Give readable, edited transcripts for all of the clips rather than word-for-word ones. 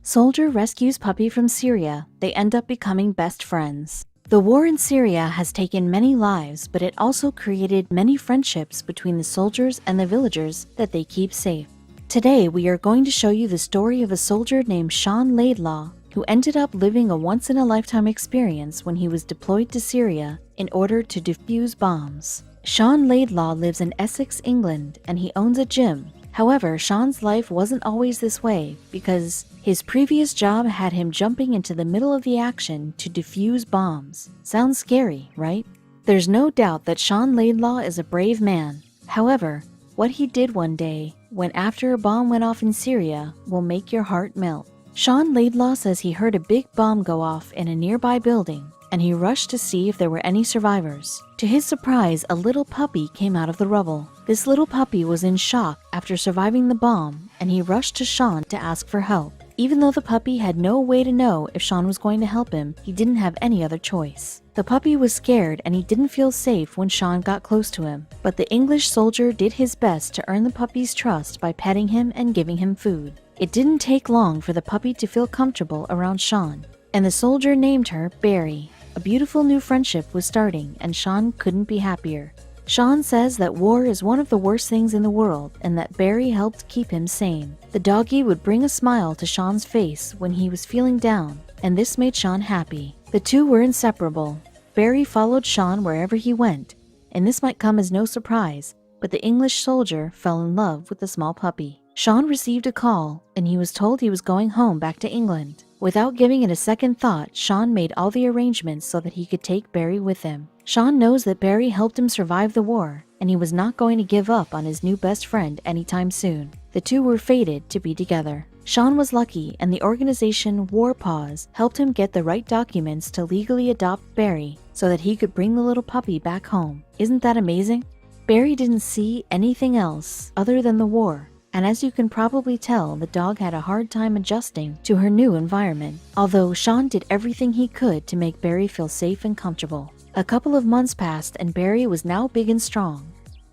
Soldier rescues puppy from Syria. They end up becoming best friends. The war in Syria has taken many lives, but it also created many friendships between the soldiers and the villagers that they keep safe. Today, we are going to show you the story of a soldier named Sean Laidlaw, who ended up living a once-in-a-lifetime experience when he was deployed to Syria in order to defuse bombs. Sean Laidlaw lives in Essex, England, and he owns a gym. However, Sean's life wasn't always this way because his previous job had him jumping into the middle of the action to defuse bombs. Sounds scary, right? There's no doubt that Sean Laidlaw is a brave man. However, what he did one day, when after a bomb went off in Syria, will make your heart melt. Sean Laidlaw says he heard a big bomb go off in a nearby building, and he rushed to see if there were any survivors. To his surprise, a little puppy came out of the rubble. This little puppy was in shock after surviving the bomb, and he rushed to Sean to ask for help. Even though the puppy had no way to know if Sean was going to help him, he didn't have any other choice. The puppy was scared and he didn't feel safe when Sean got close to him, but the English soldier did his best to earn the puppy's trust by petting him and giving him food. It didn't take long for the puppy to feel comfortable around Sean, and the soldier named her Barry. A beautiful new friendship was starting, and Sean couldn't be happier. Sean says that war is one of the worst things in the world and that Barry helped keep him sane. The doggy would bring a smile to Sean's face when he was feeling down, and this made Sean happy. The two were inseparable. Barry followed Sean wherever he went, and this might come as no surprise, but the English soldier fell in love with the small puppy. Sean received a call, and he was told he was going home back to England. Without giving it a second thought, Sean made all the arrangements so that he could take Barry with him. Sean knows that Barry helped him survive the war, and he was not going to give up on his new best friend anytime soon. The two were fated to be together. Sean was lucky, and the organization War Paws helped him get the right documents to legally adopt Barry so that he could bring the little puppy back home. Isn't that amazing? Barry didn't see anything else other than the war. And as you can probably tell, the dog had a hard time adjusting to her new environment, although Sean did everything he could to make Barry feel safe and comfortable. A couple of months passed and Barry was now big and strong.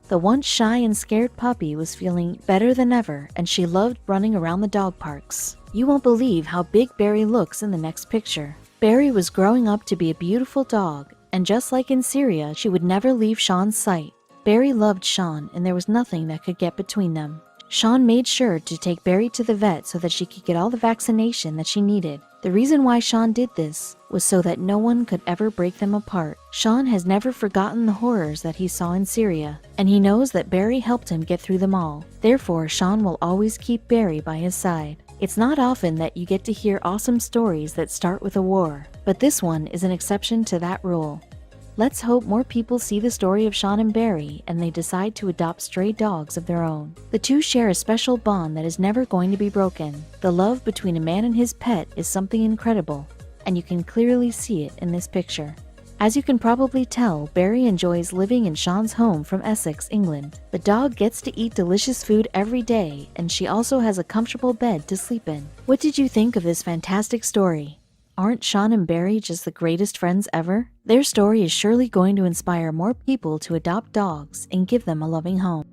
The once shy and scared puppy was feeling better than ever, and she loved running around the dog parks. You won't believe how big Barry looks in the next picture. Barry was growing up to be a beautiful dog, and just like in Syria, she would never leave Sean's sight. Barry loved Sean, and there was nothing that could get between them. Sean made sure to take Barry to the vet so that she could get all the vaccination that she needed. The reason why Sean did this was so that no one could ever break them apart. Sean has never forgotten the horrors that he saw in Syria, and he knows that Barry helped him get through them all. Therefore, Sean will always keep Barry by his side. It's not often that you get to hear awesome stories that start with a war, but this one is an exception to that rule. Let's hope more people see the story of Sean and Barry and they decide to adopt stray dogs of their own. The two share a special bond that is never going to be broken. The love between a man and his pet is something incredible, and you can clearly see it in this picture. As you can probably tell, Barry enjoys living in Sean's home from Essex, England. The dog gets to eat delicious food every day, and she also has a comfortable bed to sleep in. What did you think of this fantastic story? Aren't Sean and Barry just the greatest friends ever? Their story is surely going to inspire more people to adopt dogs and give them a loving home.